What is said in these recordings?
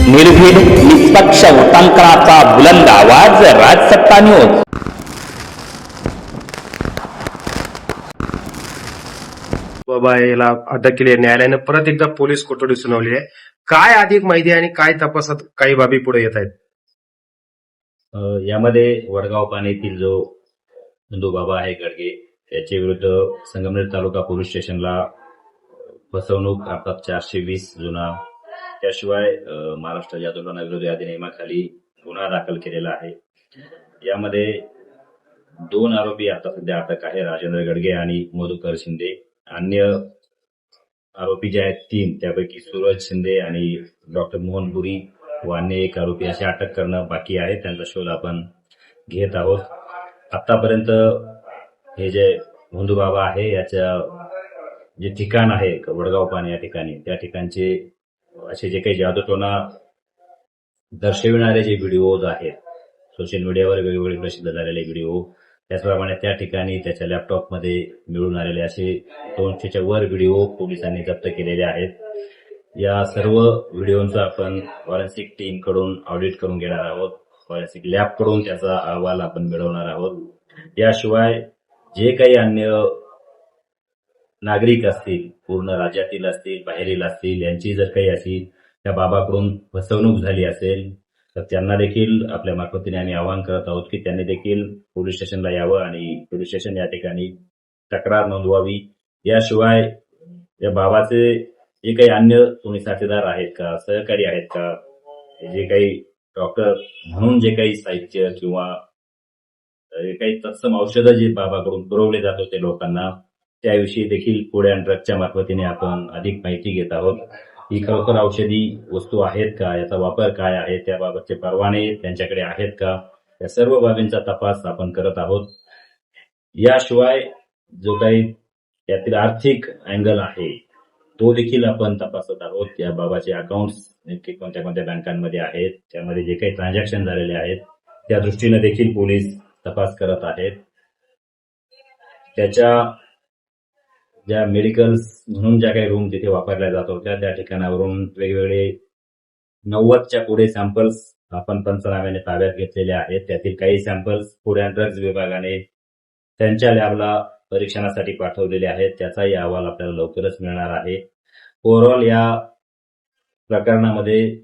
निर्भीड निष्पक्ष वृत्तांकनाचा बुलंद आवाज राजसत्ता न्यूज. बाबा याला अटक केली आहे. न्यायालयानं परत एकदा पोलीस कोठडी सुनावली आहे. काय अधिक माहिती आणि काय तपासात काही बाबी पुढे येत आहेत? यामध्ये वडगाव पाण्यातील जो नंदू बाबा आहे गडगे याच्या विरुद्ध संगमनेर तालुका पोलीस स्टेशनला फसवणूक अर्थात 420 जुना, त्याशिवाय महाराष्ट्र जादूटोणा विरोधी अधिनियमाखाली गुन्हा दाखल केलेला आहे. यामध्ये 2 आरोपी आता सध्या अटक आहे, राजेंद्र गडगे आणि मधुकर शिंदे. अन्य आरोपी जे आहेत 3, त्यापैकी सूरज शिंदे आणि डॉक्टर मोहन पुरी व अन्य 1 आरोपी असे अटक करणं बाकी आहे. त्यांचा शोध आपण घेत आहोत. आतापर्यंत हे जे भोंदू बाबा आहे याच्या जे ठिकाण आहे वडगाव पाणी या ठिकाणी, त्या ठिकाणचे असे जे काही जादूटोणा दर्शविणारे जे व्हिडिओज आहेत सोशल मीडियावर वेगवेगळे प्रसिद्ध झालेले व्हिडिओ, त्याचप्रमाणे त्या ठिकाणी त्याच्या लॅपटॉपमध्ये मिळून आलेले असे 200च्या वर व्हिडिओ पोलिसांनी जप्त केलेले आहेत. या सर्व व्हिडिओंचा आपण फॉरेन्सिक टीम कडून ऑडिट करून घेणार आहोत. फॉरेन्सिक लॅब कडून त्याचा अहवाल आपण मिळवणार आहोत. याशिवाय जे काही अन्य नागरिक असतील, पूर्ण राज्यातील असतील, बाहेरील असतील, यांची जर काही अशी त्या बाबाकडून फसवणूक झाली असेल तर त्यांना देखील आपल्या मार्फतीने आम्ही आवाहन करत आहोत की त्यांनी देखील पोलीस स्टेशनला यावं आणि पोलीस स्टेशन या ठिकाणी तक्रार नोंदवावी. याशिवाय या बाबाचे जे काही अन्य कोणी साथीदार आहेत का, सहकारी आहेत का, जे काही डॉक्टर म्हणून जे काही साहित्य किंवा काही तत्सम औषधं जे बाबाकडून पुरवले जात होते लोकांना, त्याविषयी देखील फूड अँड ड्रगच्या मार्फतीने आपण अधिक माहिती घेत आहोत. ही खरोखर औषधी वस्तू आहेत का, याचा वापर काय आहे, त्याबाबतचे परवाने त्यांच्याकडे आहेत का, या सर्व बाबींचा तपास आपण करत आहोत. याशिवाय जो काही यातील आर्थिक अँगल आहे तो देखील आपण तपासत आहोत. या बाबाचे अकाउंट्स नेमके कोणत्या कोणत्या बँकांमध्ये आहेत, त्यामध्ये जे काही ट्रान्झॅक्शन झालेले आहेत त्या दृष्टीने देखील पोलीस तपास करत आहेत. त्याच्या ज्या मेडिकल्स म्हणून ज्या काही रूम तिथे वापरल्या जात होत्या त्या ठिकाणावरून वेगवेगळे 90च्या पुढे सॅम्पल्स आपण पंचनाम्याने ताब्यात घेतलेले आहेत. त्यातील काही सॅम्पल्स फूड अँड ड्रग्ज विभागाने त्यांच्या लॅबला परीक्षणासाठी पाठवलेले आहेत. त्याचाही अहवाल आपल्याला लवकरच मिळणार आहे. ओव्हरऑल या प्रकरणामध्ये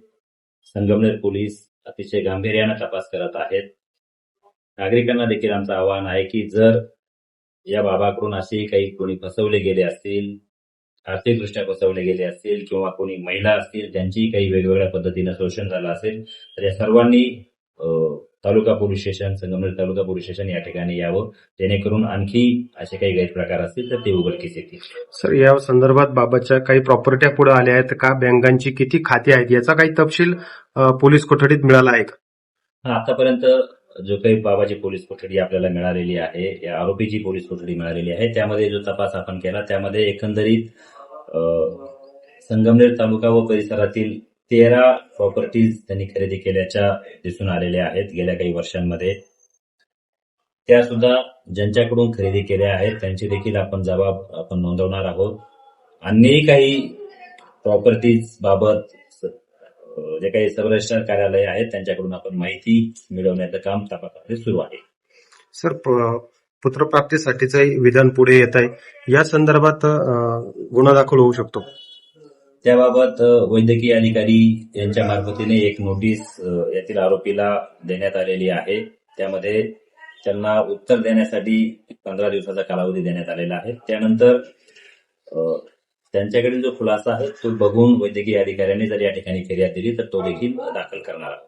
संगमनेर पोलीस अतिशय गांभीर्याने तपास करत आहेत. नागरिकांना देखील आमचं आवाहन आहे की जर या बाबाकडून असे काही कोणी फसवले गेले असतील, आर्थिकदृष्ट्या फसवले गेले असतील किंवा कोणी महिला असतील त्यांची काही वेगवेगळ्या पद्धतीनं शोषण झालं असेल तर या सर्वांनी तालुका पोलीस स्टेशन, संगमनेर तालुका पोलीस स्टेशन या ठिकाणी यावं, जेणेकरून आणखी असे काही गैरप्रकार असतील तर ते उघडकीस येतील. सर, या संदर्भात बाबाच्या काही प्रॉपर्ट्या पुढे आल्या आहेत का, बँकांची किती खाती आहेत, याचा काही तपशील पोलीस कोठडीत मिळाला आहे का? आतापर्यंत जो काही बाबाची पोलीस कोठडी आपल्याला मिळालेली आहे, या आरोपीची पोलीस कोठडी मिळालेली आहे, त्यामध्ये जो तपास आपण केला त्यामध्ये एकंदरीत संगमनेर तालुका व परिसरातील 13 प्रॉपर्टीज त्यांनी खरेदी केल्याच्या दिसून आलेल्या आहेत गेल्या काही वर्षांमध्ये. त्या सुद्धा ज्यांच्याकडून खरेदी केल्या आहेत त्यांचे देखील आपण जबाब आपण नोंदवणार आहोत. अन्यही काही प्रॉपर्टीज बाबत जे काही सब रजिस्ट्रार कार्यालय आहेत त्यांच्याकडून आपण माहिती मिळवण्याचं काम तपासामध्ये सुरू आहे. सर, पुत्रप्राप्तीसाठीचंही विधान पुढे येत आहे, या संदर्भात गुन्हा दाखल होऊ शकतो? त्याबाबत वैद्यकीय अधिकारी यांच्या मार्फतीने एक नोटीस यातील आरोपीला देण्यात आलेली आहे. त्यामध्ये त्यांना उत्तर देण्यासाठी 15 दिवसाचा कालावधी देण्यात आलेला आहे. त्यानंतर त्यांच्याकडील जो खुलासा आहे तो बघून वैद्यकीय अधिकाऱ्यांनी जर या ठिकाणी फिर्याद दिली तर तो देखील दाखल करणार आहे.